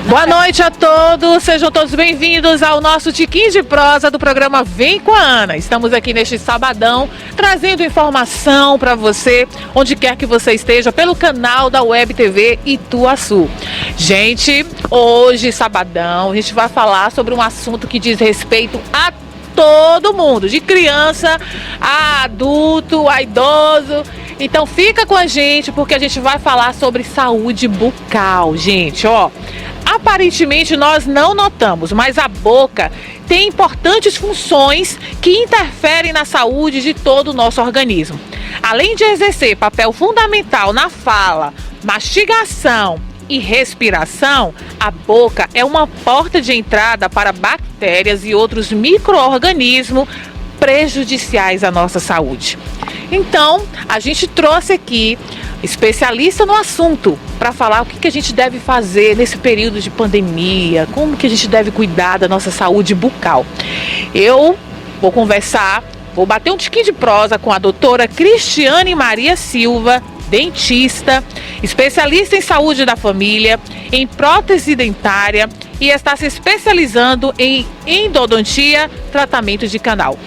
Boa noite a todos, sejam todos bem-vindos ao nosso Tiquinho de Prosa do programa Vem com a Ana. Estamos aqui neste sabadão trazendo informação para você, onde quer que você esteja, pelo canal da Web TV Ituaçu. Gente, hoje, sabadão, a gente vai falar sobre um assunto que diz respeito a todo mundo, de criança a adulto, a idoso. Então fica com a gente porque a gente vai falar sobre saúde bucal, gente, ó. Aparentemente nós não notamos, mas a boca tem importantes funções que interferem na saúde de todo o nosso organismo. Além de exercer papel fundamental na fala, mastigação e respiração, a boca é uma porta de entrada para bactérias e outros micro-organismos prejudiciais à nossa saúde. Então, a gente trouxe aqui especialista no assunto para falar o que a gente deve fazer nesse período de pandemia, como que a gente deve cuidar da nossa saúde bucal. Eu vou conversar, vou bater um tiquinho de prosa com a doutora Cristiane Maria Silva, dentista, especialista em saúde da família, em prótese dentária e está se especializando em endodontia, tratamento de canal.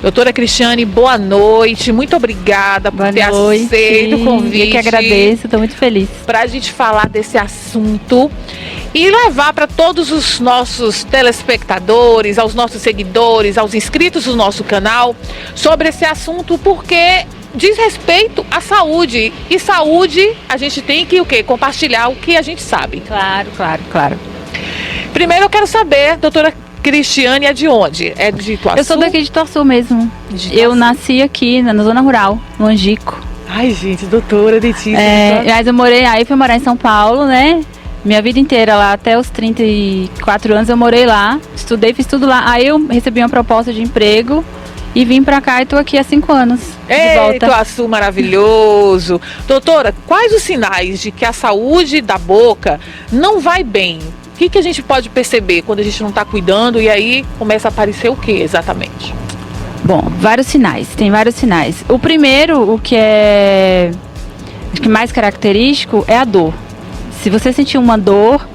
Doutora Cristiane, boa noite, muito obrigada por ter aceito o convite. Eu que agradeço, estou muito feliz. Para a gente falar desse assunto e levar para todos os nossos telespectadores, aos nossos seguidores, aos inscritos do nosso canal, sobre esse assunto, porque diz respeito à saúde. E saúde, a gente tem que o quê? Compartilhar o que a gente sabe. Claro. Primeiro eu quero saber, doutora Cristiane, é de onde? É de Ituaçu? Eu sou daqui de Ituaçu mesmo. Eu nasci aqui na zona rural, no Angico. Ai, gente, doutora, dentista. Mas eu fui morar em São Paulo, né? Minha vida inteira lá, até os 34 anos eu morei lá. Estudei, fiz tudo lá. Aí eu recebi uma proposta de emprego e vim pra cá e tô aqui há 5 anos. De volta. Ituaçu maravilhoso. Doutora, quais os sinais de que a saúde da boca não vai bem? O que a gente pode perceber quando a gente não está cuidando e aí começa a aparecer o que exatamente? Bom, tem vários sinais. O primeiro, o que é acho que mais característico, é a dor. Se você sentir uma dor,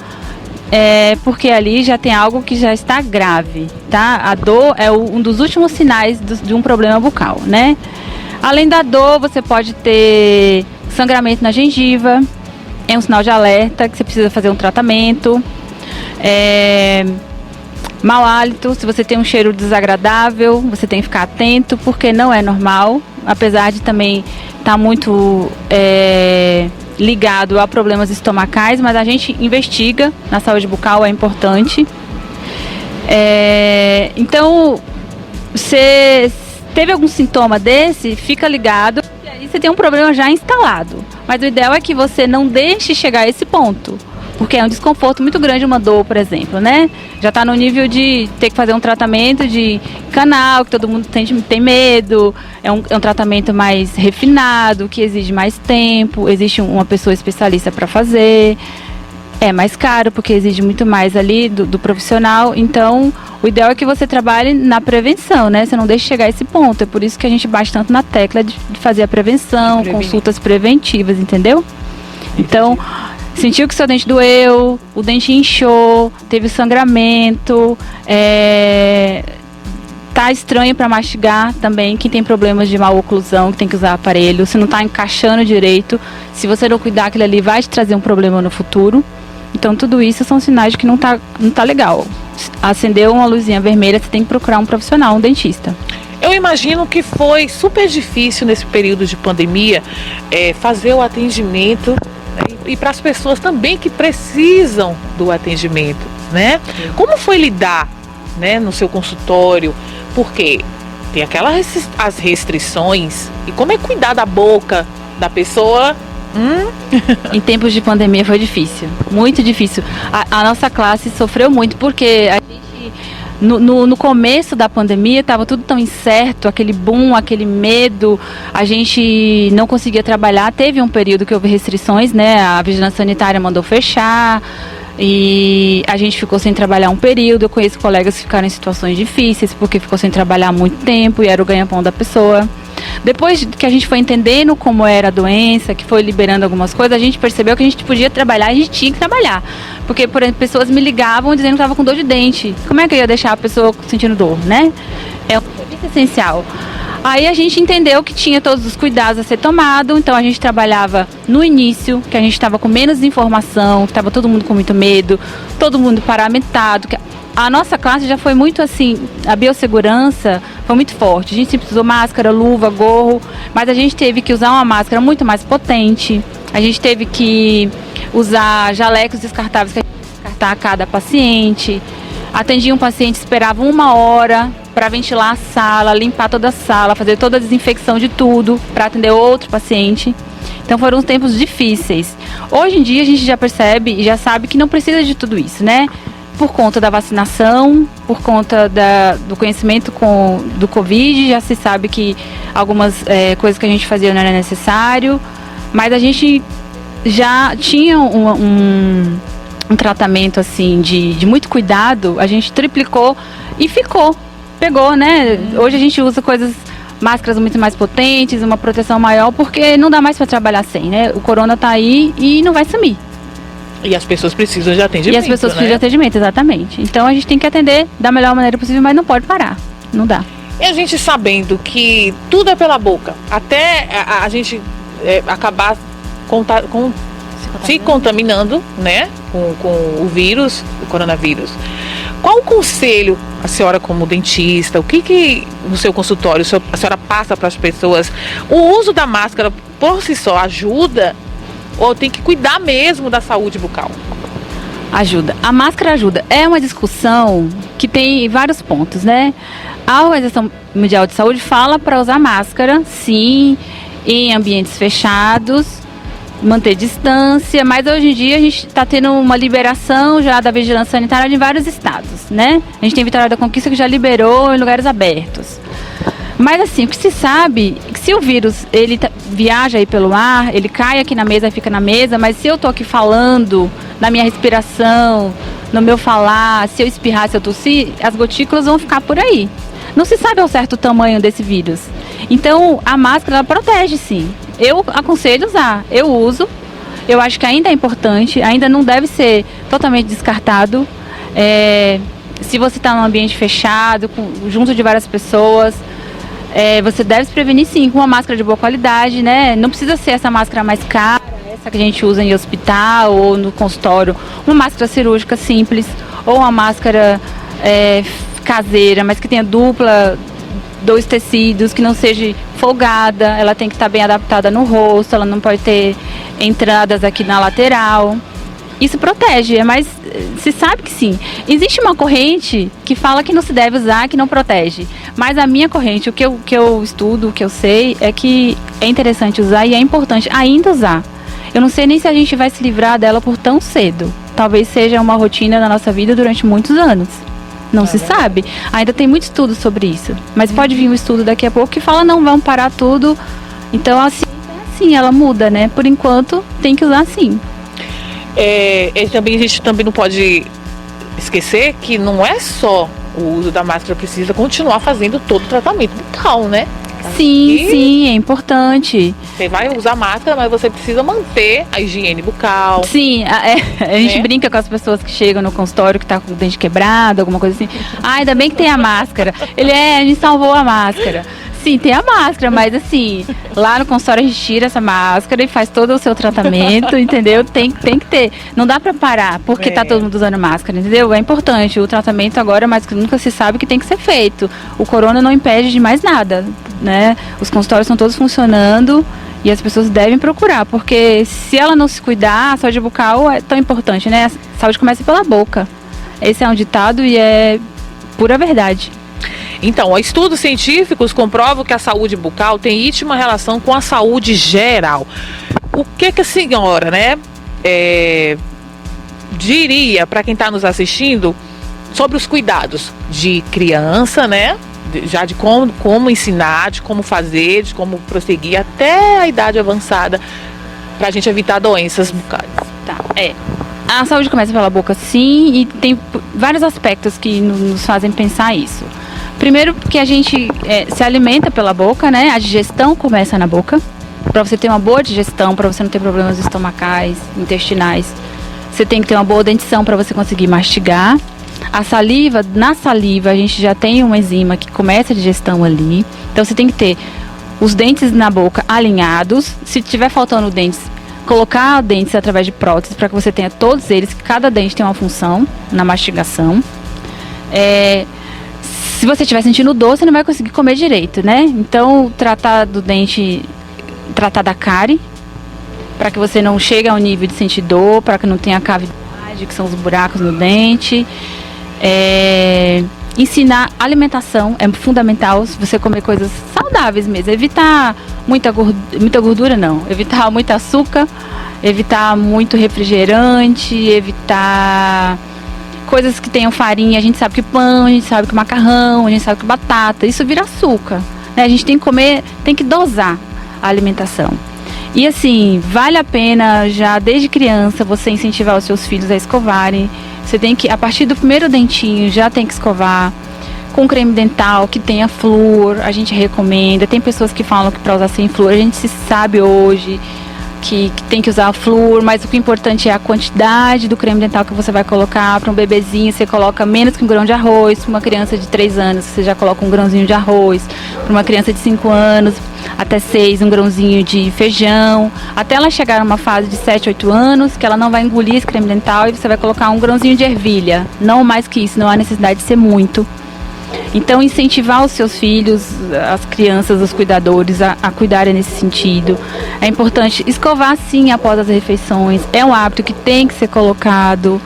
é porque ali já tem algo que já está grave, tá? A dor é um dos últimos sinais de um problema bucal, né? Além da dor, você pode ter sangramento na gengiva, é um sinal de alerta que você precisa fazer um tratamento. Mau hálito, se você tem um cheiro desagradável, você tem que ficar atento, porque não é normal, apesar de também estar muito ligado a problemas estomacais, mas a gente investiga na saúde bucal, é importante. Então, você teve algum sintoma desse, fica ligado, e aí você tem um problema já instalado, mas o ideal é que você não deixe chegar a esse ponto. Porque é um desconforto muito grande uma dor, por exemplo, né? Já está no nível de ter que fazer um tratamento de canal, que todo mundo tem medo. É um tratamento mais refinado, que exige mais tempo. Existe uma pessoa especialista para fazer. É mais caro, porque exige muito mais ali do profissional. Então, o ideal é que você trabalhe na prevenção, né? Você não deixe chegar a esse ponto. É por isso que a gente bate tanto na tecla de fazer a prevenção, consultas preventivas, entendeu? Então, sentiu que seu dente doeu, o dente inchou, teve sangramento, tá estranho para mastigar também. Quem tem problemas de maloclusão, que tem que usar aparelho, se não tá encaixando direito, se você não cuidar, aquilo ali vai te trazer um problema no futuro. Então tudo isso são sinais de que não tá legal. Acendeu uma luzinha vermelha, você tem que procurar um profissional, um dentista. Eu imagino que foi super difícil nesse período de pandemia fazer o atendimento, e para as pessoas também que precisam do atendimento, né? Como foi lidar, né, no seu consultório? Porque tem as restrições, e como é cuidar da boca da pessoa? Em tempos de pandemia foi difícil, muito difícil. A nossa classe sofreu muito, porque a gente, no começo da pandemia, estava tudo tão incerto, aquele boom, aquele medo, a gente não conseguia trabalhar. Teve um período que houve restrições, né? A vigilância sanitária mandou fechar e a gente ficou sem trabalhar um período. Eu conheço colegas que ficaram em situações difíceis porque ficou sem trabalhar há muito tempo e era o ganha-pão da pessoa. Depois que a gente foi entendendo como era a doença, que foi liberando algumas coisas, a gente percebeu que a gente podia trabalhar, a gente tinha que trabalhar. Porque, por exemplo, pessoas me ligavam dizendo que estava com dor de dente. Como é que eu ia deixar a pessoa sentindo dor, né? É um serviço essencial. Aí a gente entendeu que tinha todos os cuidados a ser tomado, então a gente trabalhava no início, que a gente estava com menos informação, que estava todo mundo com muito medo, todo mundo paramentado. A nossa classe já foi muito assim, a biossegurança foi muito forte. A gente sempre usou máscara, luva, gorro, mas a gente teve que usar uma máscara muito mais potente. A gente teve que usar jalecos descartáveis que a gente descartar a cada paciente. Atendia um paciente, esperava 1 hora para ventilar a sala, limpar toda a sala, fazer toda a desinfecção de tudo para atender outro paciente. Então foram tempos difíceis. Hoje em dia a gente já percebe e já sabe que não precisa de tudo isso, né? Por conta da vacinação, por conta do conhecimento do Covid, já se sabe que algumas coisas que a gente fazia não era necessário, mas a gente já tinha um tratamento assim de muito cuidado, a gente triplicou e pegou, né? Hoje a gente usa máscaras muito mais potentes, uma proteção maior, porque não dá mais para trabalhar sem, né? O corona tá aí e não vai sumir. E as pessoas precisam de atendimento, E as pessoas precisam de atendimento, exatamente. Então a gente tem que atender da melhor maneira possível, mas não pode parar, não dá. E a gente sabendo que tudo é pela boca, até a gente acabar se contaminando, né, com o vírus, o coronavírus. Qual o conselho, a senhora como dentista, o que no seu consultório a senhora passa para as pessoas? O uso da máscara por si só ajuda ou tem que cuidar mesmo da saúde bucal? Ajuda. A máscara ajuda. É uma discussão que tem vários pontos, né? A Organização Mundial de Saúde fala para usar máscara, sim, em ambientes fechados, manter distância, mas hoje em dia a gente está tendo uma liberação já da vigilância sanitária em vários estados, né? A gente tem Vitória da Conquista que já liberou em lugares abertos. Mas assim, o que se sabe é que se o vírus ele viaja aí pelo ar, ele cai aqui na mesa e fica na mesa, mas se eu tô aqui falando, na minha respiração, no meu falar, se eu espirrar, se eu tossir, as gotículas vão ficar por aí. Não se sabe ao certo o tamanho desse vírus. Então, a máscara ela protege sim. Eu aconselho usar, eu uso, eu acho que ainda é importante, ainda não deve ser totalmente descartado. Se você está num ambiente fechado, junto de várias pessoas, você deve se prevenir sim, com uma máscara de boa qualidade, né? Não precisa ser essa máscara mais cara, essa que a gente usa em hospital ou no consultório. Uma máscara cirúrgica simples, ou uma máscara caseira, mas que tenha dois tecidos, que não seja folgada, ela tem que estar bem adaptada no rosto, ela não pode ter entradas aqui na lateral. Isso protege, mas se sabe que sim. Existe uma corrente que fala que não se deve usar, que não protege. Mas a minha corrente, o que eu estudo, o que eu sei, é que é interessante usar e é importante ainda usar. Eu não sei nem se a gente vai se livrar dela por tão cedo. Talvez seja uma rotina na nossa vida durante muitos anos. Não se sabe. Ainda tem muito estudo sobre isso. Mas pode vir um estudo daqui a pouco que fala, não, vamos parar tudo. Então, assim, ela muda, né? Por enquanto, tem que usar sim. A gente também não pode esquecer que não é só o uso da máscara, precisa continuar fazendo todo o tratamento bucal, né? Sim, é importante. Você vai usar máscara, mas você precisa manter a higiene bucal. Sim, a gente brinca com as pessoas que chegam no consultório que tá com o dente quebrado, alguma coisa assim. Ainda bem que tem a máscara. A gente salvou a máscara. Sim, tem a máscara, mas assim, lá no consultório a gente tira essa máscara e faz todo o seu tratamento, entendeu? Tem que ter. Não dá pra parar porque tá todo mundo usando máscara, entendeu? É importante. O tratamento agora, mais que nunca se sabe que tem que ser feito. O corona não impede de mais nada, né? Os consultórios estão todos funcionando e as pessoas devem procurar, porque se ela não se cuidar, a saúde bucal é tão importante, né? A saúde começa pela boca. Esse é um ditado e é pura verdade. Então, estudos científicos comprovam que a saúde bucal tem íntima relação com a saúde geral. O que a senhora, né, diria para quem está nos assistindo sobre os cuidados de criança, né, já de como ensinar, de como fazer, de como prosseguir até a idade avançada, para a gente evitar doenças bucais? A saúde começa pela boca, sim, e tem vários aspectos que nos fazem pensar isso. Primeiro porque a gente se alimenta pela boca, né? A digestão começa na boca. Para você ter uma boa digestão, para você não ter problemas estomacais, intestinais, você tem que ter uma boa dentição para você conseguir mastigar. A saliva, na saliva a gente já tem uma enzima que começa a digestão ali. Então você tem que ter os dentes na boca alinhados. Se tiver faltando dentes, colocar dentes através de próteses para que você tenha todos eles, que cada dente tem uma função na mastigação. Se você estiver sentindo dor, você não vai conseguir comer direito, né? Então, tratar do dente, tratar da cárie, para que você não chegue ao nível de sentir dor, para que não tenha cavidade, que são os buracos no dente. Ensinar alimentação é fundamental, se você comer coisas saudáveis mesmo. Evitar muita gordura não, evitar muito açúcar, evitar muito refrigerante, evitar coisas que tenham farinha. A gente sabe que pão, a gente sabe que macarrão, a gente sabe que batata, isso vira açúcar, né? A gente tem que comer, tem que dosar a alimentação. E assim, vale a pena já desde criança você incentivar os seus filhos a escovarem. Você tem que, a partir do primeiro dentinho, já tem que escovar com creme dental que tenha flúor, a gente recomenda. Tem pessoas que falam que para usar sem flúor, a gente se sabe hoje que tem que usar flúor, mas o que é importante é a quantidade do creme dental que você vai colocar. Para um bebezinho, você coloca menos que um grão de arroz. Para uma criança de 3 anos, você já coloca um grãozinho de arroz. Para uma criança de 5 anos, até 6, um grãozinho de feijão. Até ela chegar a uma fase de 7, 8 anos, que ela não vai engolir esse creme dental e você vai colocar um grãozinho de ervilha. Não mais que isso, não há necessidade de ser muito. Então, incentivar os seus filhos, as crianças, os cuidadores a cuidarem nesse sentido. É importante escovar sim após as refeições. É um hábito que tem que ser colocado,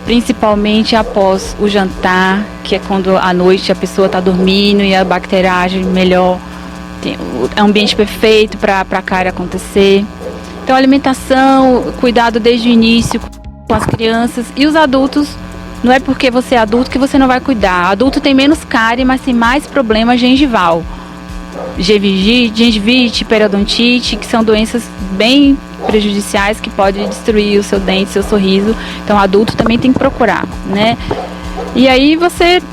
principalmente após o jantar, que é quando à noite a pessoa está dormindo e a bacteriagem melhor. É um ambiente perfeito para a cárie acontecer. Então, alimentação, cuidado desde o início com as crianças e os adultos. Não é porque você é adulto que você não vai cuidar. Adulto tem menos cárie, mas tem mais problema gengival. Gengivite, periodontite, que são doenças bem prejudiciais que podem destruir o seu dente, seu sorriso. Então, adulto também tem que procurar, né? E aí você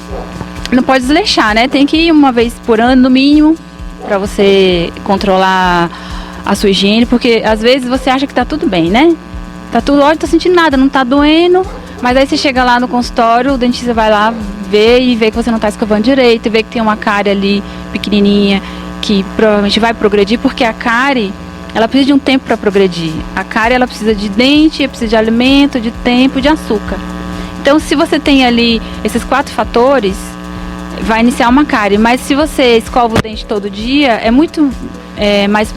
não pode desleixar, né? Tem que ir uma vez por ano, no mínimo, para você controlar a sua higiene, porque às vezes você acha que tá tudo bem, né? Tá tudo ótimo, tô sentindo nada, não tá doendo. Mas aí você chega lá no consultório, o dentista vai lá ver e vê que você não está escovando direito, vê que tem uma cárie ali pequenininha que provavelmente vai progredir, porque a cárie, ela precisa de um tempo para progredir. A cárie, ela precisa de dente, precisa de alimento, de tempo, de açúcar. Então, se você tem ali esses 4 fatores, vai iniciar uma cárie. Mas se você escova o dente todo dia, é muito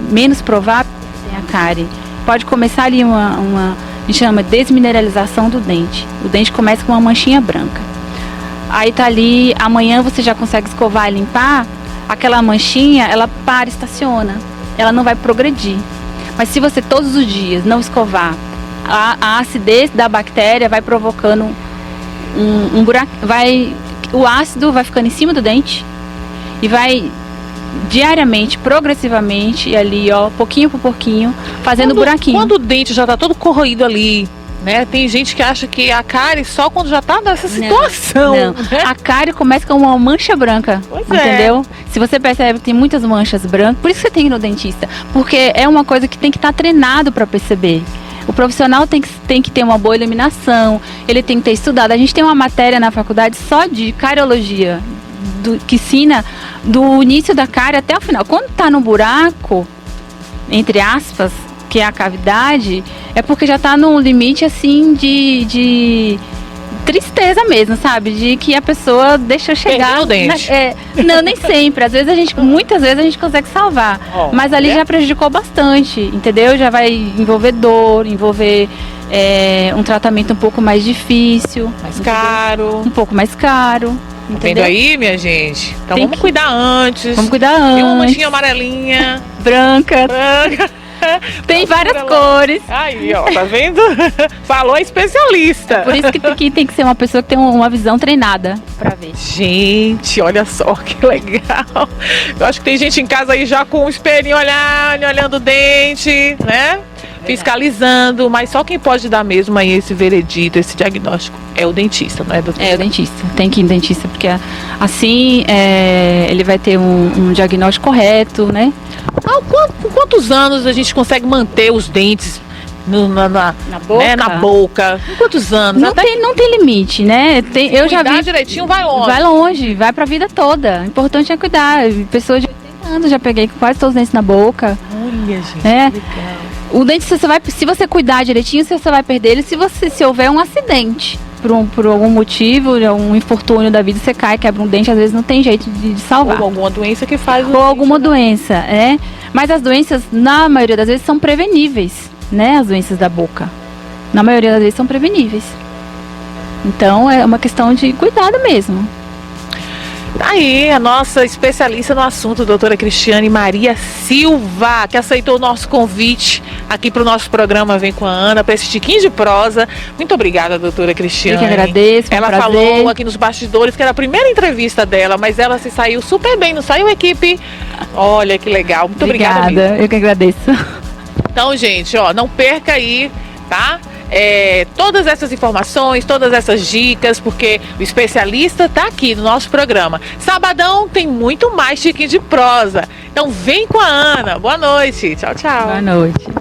menos provável que tenha cárie. Pode começar ali a gente chama desmineralização do dente. O dente começa com uma manchinha branca. Aí tá ali, amanhã você já consegue escovar e limpar, aquela manchinha, ela estaciona. Ela não vai progredir. Mas se você todos os dias não escovar, a acidez da bactéria vai provocando um buraco, o ácido vai ficando em cima do dente e vai diariamente, progressivamente, e ali, ó, pouquinho por pouquinho, fazendo buraquinho. Quando o dente já tá todo corroído ali, né? Tem gente que acha que a cárie só quando já tá nessa situação. Não. Né? A cárie começa com uma mancha branca, entendeu? Se você percebe que tem muitas manchas brancas, por isso que você tem que ir no dentista, porque é uma coisa que tem que estar treinado para perceber. O profissional tem que ter uma boa iluminação, ele tem que ter estudado. A gente tem uma matéria na faculdade só de cariologia, que ensina do início da cárie até o final. Quando está no buraco, entre aspas, que é a cavidade, é porque já está num limite assim de tristeza mesmo, sabe? De que a pessoa deixa chegar. O dente. Não, nem sempre. Muitas vezes a gente consegue salvar. Mas ali já prejudicou bastante, entendeu? Já vai envolver dor, envolver um tratamento um pouco mais difícil. Mais caro. Um pouco mais caro. Tá vendo aí, minha gente? Então vamos cuidar antes. Vamos cuidar antes. Tem uma manchinha amarelinha. Branca. Tem várias cores. Aí, ó, tá vendo? Falou a especialista. Por isso que tem que ser uma pessoa que tem uma visão treinada pra ver. Gente, olha só que legal. Eu acho que tem gente em casa aí já com o espelhinho olhando o dente, né? fiscalizando, mas só quem pode dar mesmo aí esse veredito, esse diagnóstico é o dentista, não é, doutora? É o dentista, tem que ir no dentista, porque assim ele vai ter um diagnóstico correto, né? Com quantos anos a gente consegue manter os dentes na boca? Né, na boca? Com quantos anos? Não tem limite, né? Eu já vi direitinho, vai longe. Vai longe, vai pra vida toda. O importante é cuidar. Pessoas de 80 anos já peguei com quase todos os dentes na boca. Olha, gente, que legal. O dente, se você cuidar direitinho, você vai perder ele se houver um acidente. Por algum motivo, um infortúnio da vida, você cai, quebra um dente, às vezes não tem jeito de salvar. Ou alguma doença que faz... Ou alguma doença, Mas as doenças, na maioria das vezes, são preveníveis, né? As doenças da boca. Na maioria das vezes são preveníveis. Então, é uma questão de cuidado mesmo. Aí, a nossa especialista no assunto, doutora Cristiane Maria Silva, que aceitou o nosso convite aqui para o nosso programa Vem com a Ana, para esse tiquinho de prosa. Muito obrigada, doutora Cristiane. Eu que agradeço, Ela falou aqui nos bastidores que era a primeira entrevista dela, mas ela se saiu super bem, não saiu, equipe? Olha que legal, muito obrigada mesmo. Eu que agradeço. Então, gente, não perca aí, tá? Todas essas informações, todas essas dicas, porque o especialista está aqui no nosso programa. Sabadão tem muito mais tiquinho de prosa. Então vem com a Ana. Boa noite. Tchau, tchau. Boa noite.